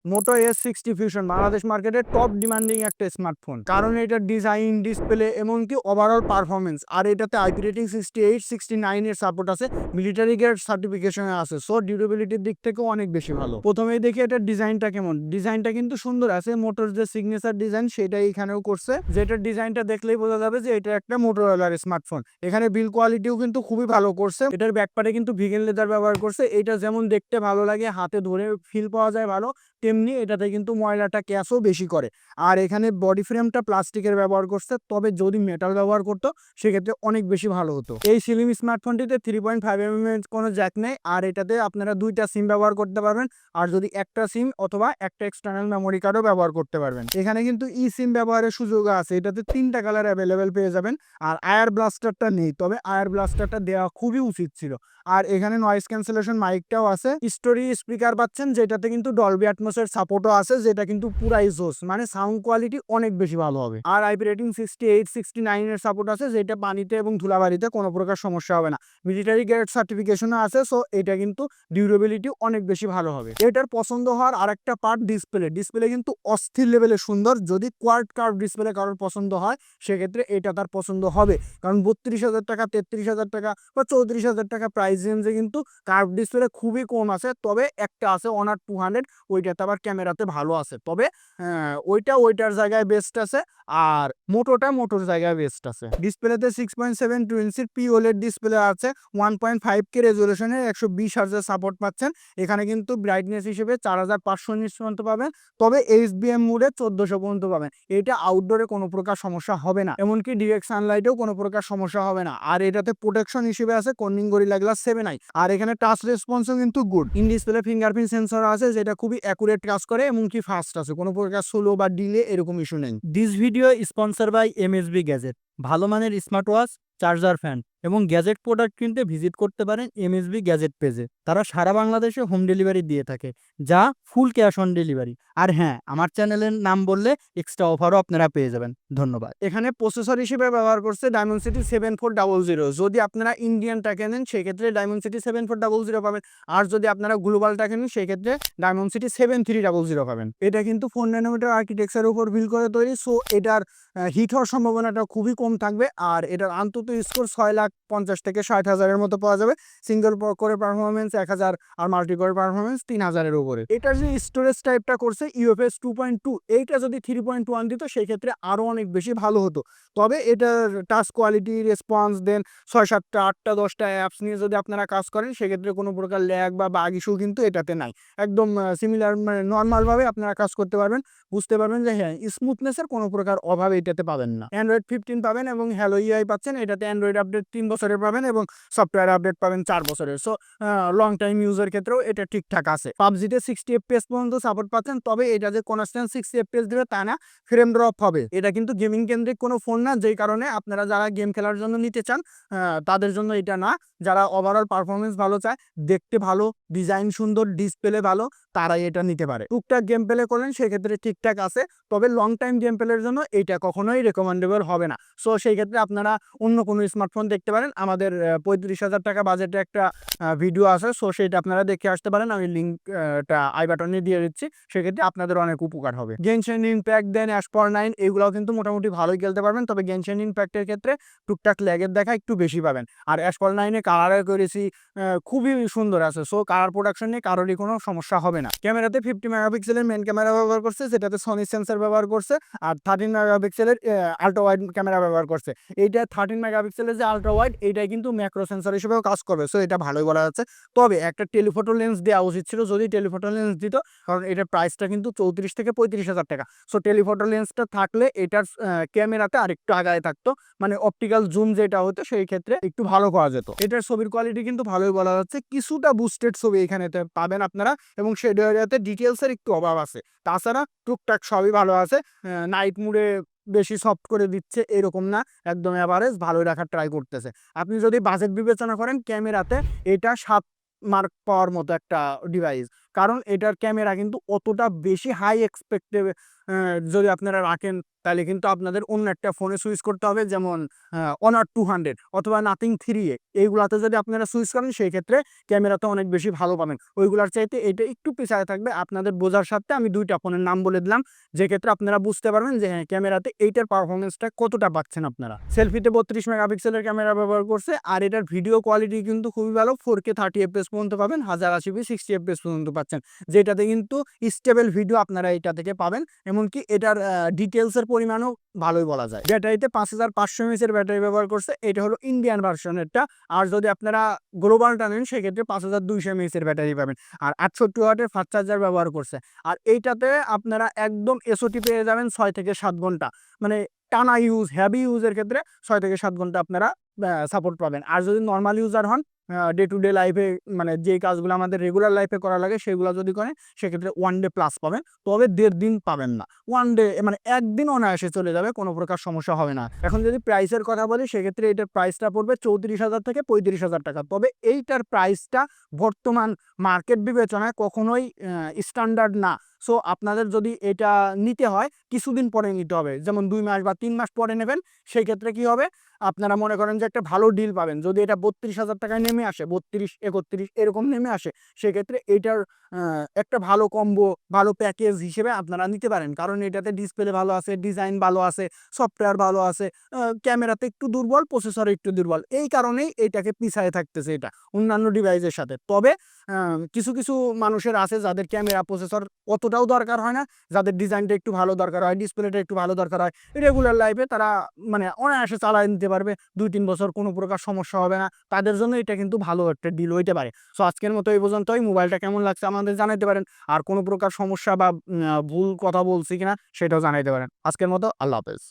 মোটো S60 fusion Bangladesh মার্কেটের top demanding একটা smartphone, কারণ এটার ডিজাইন, ডিসপ্লে এমনকি ওভারঅল পারফরমেন্স। আর এটাতে আইপি রেটিং 68 69 এর সাপোর্ট আছে, মিলিটারি গ্রেড সার্টিফিকেশনে আছে। সো ডিউরেবিলিটির দিক থেকেও অনেক বেশি ভালো। প্রথমেই দেখি এটার ডিজাইনটা কেমন। ডিজাইনটা কিন্তু সুন্দর আছে, মোটর যে সিগনেচার ডিজাইন সেটাই এখানেও করছে, যেটার ডিজাইনটা দেখলেই বোঝা যাবে যে এটা একটা মোটরোলার স্মার্টফোন। এখানে বিল কোয়ালিটিও কিন্তু খুবই ভালো করছে। এটার ব্যাকপার্টে কিন্তু ভিগেন লেদার ব্যবহার করছে। এটা যেমন দেখতে ভালো লাগে, হাতে ধরে ফিল পাওয়া যায় ভালো, তেমনি এটাতে কিন্তু ময়লাটা ক্যাশও বেশি করে। আর এখানে বডি ফ্রেমটা প্লাস্টিকের ব্যবহার করছে, তবে যদি মেটাল ব্যবহার করতো সেক্ষেত্রে অনেক বেশি ভালো হতো। এই স্লিম স্মার্টফোনটিতে 3.5 mm এর কোনো জ্যাক নেই, আর এটাতে আপনারা দুইটা সিম ব্যবহার করতে পারবেন। আর যদি একটা সিম অথবা একটা এক্সটার্নাল মেমোরি কার্ডও ব্যবহার করতে পারবেন। এখানে কিন্তু ই সিম ব্যবহারের সুযোগ আছে, এটাতে 3টা কালার অ্যাভেলেবেল পেয়ে যাবেন। আর আয়ার ব্লাস্টারটা নেই, তবে আয়ার ব্লাস্টারটা দেওয়া খুবই উচিত ছিল। আর এখানে নয়েজ ক্যান্সেলেশন মাইকটাও আছে, স্টোরি স্পিকার পাচ্ছেন যেটাতে কিন্তু ডলবি অ্যাটমসের সাপোর্টও আছে, যেটা কিন্তু পুরাই জোস, মানে সাউন্ড কোয়ালিটি অনেক বেশি ভালো হবে। আর আইপি রেটিং 68 69 এর সাপোর্ট আছে, যেটা পানিতে এবং ধুলাবাড়িতে কোনো প্রকার সমস্যা হবে না। মিলিটারি গ্রেড সার্টিফিকেশনও আছে, সো এটা কিন্তু ডিউরেবিলিটি অনেক বেশি ভালো হবে। এটার পছন্দ হওয়ার আরেকটা পার্ট ডিসপ্লে কিন্তু অস্থির লেভেলে সুন্দর। যদি কোয়াড কার্ভ ডিসপ্লে কারোর পছন্দ হয় সেক্ষেত্রে এটা তার পছন্দ হবে, কারণ 32,000 টাকা, 33,000 টাকা বা 34,000 টাকা প্রাইস রেঞ্জে কিন্তু কার্ভ ডিসপ্লে খুবই কম আছে। তবে একটা আছে অনার 200, ওইটাতে আবার ক্যামেরাতে ভালো আছে, তবে ওইটার জায়গায় বেস্ট আছে। আর মোটোর জায়গায় বেস্ট আছে। ডিসপ্লেতে 6.72 ইঞ্চির পিওলেড ডিসপ্লে আছে, 1.5K রেজুলেশনের 120 হার্জের সাপোর্ট পাচ্ছেন। এখানে কিন্তু ব্রাইটনেস হিসেবে 4500 নিটস পর্যন্ত পাবেন, তবে এইচবিএম মোডে 1400 পর্যন্ত পাবেন। এটা আউটডোরে কোনো প্রকার সমস্যা হবে না, এমনকি ডিরেক্ট সানলাইটেও কোনো প্রকার সমস্যা হবে না। আর এটাতে প্রোটেকশন হিসেবে আছে কর্নিং গরিলা গ্লাস 7i। আর এখানে টাচ রেসপন্সও কিন্তু good. In display fingerprint sensor আছে, যেটা খুবই অ্যাকুরেট কাজ করে, এমনকি ফাস্ট আছে, কোনো প্রকার স্লো বা ডিলে এরকম ইস্যু নেই। This video sponsor by MSB gadget. ভালো মানের স্মার্ট ওয়াচ, চার্জার, ফ্যান এবং গ্যাজেট প্রোডাক্ট কিনতে ভিজিট করতে পারেন এমএসবি গ্যাজেট পেজে। তারা সারা বাংলাদেশে হোম ডেলিভারি দিয়ে থাকে, যা ফুল ক্যাশ অন ডেলিভারি। আর হ্যাঁ, আমার চ্যানেলের নাম বললে এক্সট্রা অফারও আপনারা পেয়ে যাবেন। ধন্যবাদ। এখানে প্রসেসর হিসেবে ব্যবহার করছে ডায়মন্ডসিটি 7400। যদি আপনারা ইন্ডিয়ানটা কেনেন সেক্ষেত্রে ডায়মন্ডসিটি 7400 পাবেন, আর যদি আপনারা গ্লোবালটা কেনেন সেক্ষেত্রে ডায়মন্ডসিটি 7300 পাবেন। এটা কিন্তু 4 nm আর্কিটেকচারের উপর বিল করে তৈরি, সো এটার হিট হওয়ার সম্ভাবনাটা খুবই কম থাকবে। আর এটার আন্তত স্কোর 6,50,000 থেকে 60,000-এর মতো পাওয়া যাবে। সিঙ্গেল কোরে পারফরমেন্স 1000, আর মাল্টি কোরে পারফরমেন্স 3000-এর উপরে। এটার যে স্টোরেজ টাইপটা করছে ইউএফএস 2.2, এইটা যদি 3.1 দিত সেক্ষেত্রে আরও অনেক বেশি ভালো হতো। তবে এটার টাচ কোয়ালিটি, রেসপন্স, দেন 6-7টা 8টা 10টা অ্যাপস নিয়ে যদি আপনারা কাজ করেন সেক্ষেত্রে কোনো প্রকার ল্যাগ বা বাগ ইস্যু কিন্তু এটাতে নাই। একদম সিমিলার, মানে নর্মালভাবে আপনারা কাজ করতে পারবেন, বুঝতে পারবেন যে হ্যাঁ, স্মুথনেসের কোনো প্রকার অভাব এটাতে পাবেন না। অ্যান্ড্রয়েড 15 পাবেন এবং হ্যালো ইআই পাচ্ছেন। এটাতে অ্যান্ড্রয়েড আপডেট 3 বছরের পাবেন এবং সফটওয়্যার আপডেট পাবেন 4 বছরের। সো লং টাইম ইউজের ক্ষেত্রেও এটা ঠিকঠাক আছে। পাবজিতে 60 FPS পর্যন্ত সাপোর্ট পাচ্ছেন, তবে এটা যে কনস্ট্যান্ট 60 FPS দেবে তা না, ফ্রেম ড্রপ হবে। এটা কিন্তু গেমিং কেন্দ্রিক কোনো ফোন না, যেই কারণে আপনারা যারা গেম খেলার জন্য নিতে চান তাদের জন্য এটা না। যারা ওভারঅল পারফরমেন্স ভালো চায়, দেখতে ভালো, ডিজাইন সুন্দর, ডিসপ্লে ভালো, তারাই এটা নিতে পারে। টুকটাক গেম প্লে করলেন সেক্ষেত্রে ঠিকঠাক আছে, তবে লং টাইম গেম প্লের জন্য এটা কখনোই রেকমেন্ডেবল হবে না। সো সেই ক্ষেত্রে আপনারা অন্য কোনো স্মার্টফোন দেখতে পারেন। আমাদের 35,000 টাকা বাজেটে একটা ভিডিও আছে, সো সেটা আপনারা দেখে আসতে পারেন। আমি লিঙ্কটা আই বাটনে দিয়ে দিচ্ছি, সেক্ষেত্রে আপনাদের অনেক উপকার হবে। গেনশেন ইম্প্যাক্ট, দেন অ্যাশপর 9 এগুলোও কিন্তু মোটামুটি ভালোই খেলতে পারবেন, তবে গেনশেন ইম্প্যাক্টের ক্ষেত্রে টুকটাক ল্যাগের দেখা একটু বেশি পাবেন। আর অ্যাশপর 9-এ কালার করেছি, খুবই সুন্দর আছে, সো কালার প্রোডাকশন নিয়ে কারোরই কোনো সমস্যা হবে না। ক্যামেরাতে 50 মেগাপিক্সেলের মেন ক্যামেরা ব্যবহার করছে, যেটাতে সনি সেন্সর ব্যবহার করছে, আর 13 মেগাপিক্সেলের আল্ট্রা ওয়াইড ক্যামেরা ব্যবহার করছে। এইটা 13 মেগাপিক্সেলের যে আল্ট্রা ওয়াইড, এইটাই কিন্তু ম্যাক্রো সেন্সর হিসেবেও কাজ করবে, সো এটা ভালোই বলা যাচ্ছে। তবে একটা টেলিফটো লেন্স দেওয়া উচিত ছিল, যদি টেলিফটো লেন্স দিত, কারণ এটার প্রাইসটা কিন্তু 34 থেকে 35,000 টাকা। সো টেলিফটো লেন্সটা থাকলে এটার ক্যামেরাতে আরেকটু আগায় থাকতো, মানে অপটিক্যাল জুম যেটা হতো সেই ক্ষেত্রে একটু ভালো করা যেত। এটার ছবির কোয়ালিটি কিন্তু ভালোই বলা যাচ্ছে, কিছুটা বুস্টেড ছবি এখানেতে পাবেন আপনারা, এবং সেই এরিয়াতে ডিটেলসের একটু অভাব আছে। তাছাড়া টুকটাক সবই ভালো আছে। নাইট মুডে বেশি সফট করে দিচ্ছে এরকম না, একদম অ্যাভারেজ ভালোই রাখার ট্রাই করতেছে। আপনি যদি বাজেট বিবেচনা করেন, ক্যামেরাতে এটা 7 মার্ক পাওয়ার মতো একটা ডিভাইস, কারণ এটার ক্যামেরা কিন্তু অতটা বেশি হাই যদি আপনারা রাখেন তাহলে কিন্তু আপনাদের অন্য একটা ফোনে সুইচ করতে হবে, যেমন Honor 200 অথবা Nothing 3A, এইগুলাতে যদি আপনারা সুইচ করেন সেই ক্ষেত্রে ক্যামেরাতে অনেক বেশি ভালো পাবেন। ওইগুলার চাইতে এটা একটু পিছায় থাকবে। আপনাদের বোঝার সাথে আমি দুইটা ফোনের নাম বলে দিলাম, যে ক্ষেত্রে আপনারা বুঝতে পারবেন যে হ্যাঁ ক্যামেরাতে এইটার পারফরমেন্সটা কতটা পাচ্ছেন আপনারা। সেলফিতে 32 মেগাপিক্সেলের ক্যামেরা ব্যবহার করছে, আর এটার ভিডিও কোয়ালিটি কিন্তু খুবই ভালো, 4K 30 FPS পর্যন্ত পাবেন, 1080p 60 FPS পর্যন্ত পাচ্ছেন, যেটাতে কিন্তু স্টেবল ভিডিও আপনারা এটা থেকে পাবেন। এমনকি এটার ডিটেলসের পরিমাণও ভালোই বলা যায়। ব্যাটারিতে 5500 mAh এর ব্যাটারি ব্যবহার করছে, এটা হলো ইন্ডিয়ান ভার্সনেরটা। আর যদি আপনারা গ্লোবালটা নেন সেক্ষেত্রে 5200 mAh এর ব্যাটারি পাবেন। আর 68 ওয়াটের ফাস্ট চার্জার ব্যবহার করছে। আর এইটাতে আপনারা একদম এসওটি পেয়ে যাবেন 6 থেকে 7 ঘন্টা, মানে টানা ইউজ, হেভি ইউজের ক্ষেত্রে 6 থেকে 7 ঘন্টা আপনারা সাপোর্ট পাবেন। আর যদি নর্মাল ইউজার হন, ডে টু ডে লাইফে মানে যে কাজগুলো আমাদের রেগুলার লাইফে করা লাগে সেগুলো যদি করেন সেক্ষেত্রে 1 ডে প্লাস পাবেন, তবে 1.5 দিন পাবেন না। 1 ডে মানে একদিন অনায়াসে চলে যাবে, কোনো প্রকার সমস্যা হবে না। এখন যদি প্রাইসের কথা বলি সেক্ষেত্রে এটার প্রাইসটা পড়বে 34,000 থেকে 35,000 টাকা। তবে এইটার প্রাইসটা বর্তমান মার্কেট বিবেচনায় কখনোই স্ট্যান্ডার্ড না। সো আপনাদের যদি এটা নিতে হয় কিছুদিন পরে নিতে হবে, যেমন 2 মাস বা 3 মাস পরে নেবেন, সেই ক্ষেত্রে কি হবে, আপনারা মনে করেন যে একটা ভালো ডিল পাবেন। যদি এটা 32,000 টাকায় নেমে আসে, 32, 31 এরকম নেমে আসে, সেক্ষেত্রে এইটার একটা ভালো কম্বো, ভালো প্যাকেজ হিসেবে আপনারা নিতে পারেন। কারণ এটাতে ডিসপ্লে ভালো আছে, ডিজাইন ভালো আছে, সফটওয়্যার ভালো আছে, ক্যামেরাতে একটু দুর্বল, প্রসেসর একটু দুর্বল, এই কারণেই এইটাকে পিছায় থাকতেছে এটা অন্যান্য ডিভাইসের সাথে। তবে কিছু কিছু মানুষের আছে যাদের ক্যামেরা প্রসেসর অতটাও দরকার হয় না, যাদের ডিজাইনটা একটু ভালো দরকার হয়, ডিসপ্লেটা একটু ভালো দরকার হয়, রেগুলার লাইফে তারা মানে অনায়াসে চালায় নিতে পারবে 2-3 বছর, কোনো প্রকার সমস্যা হবে না। তাদের জন্য এটা কিন্তু ভালো একটা ডিল হইতে পারে। সো আজকের মতো এই পর্যন্তই। মোবাইলটা কেমন লাগছে আমাদের জানাইতে পারেন, আর কোনো প্রকার সমস্যা বা ভুল কথা বলছি কিনা সেটাও জানাইতে পারেন। আজকের মতো আল্লাহ হাফেজ।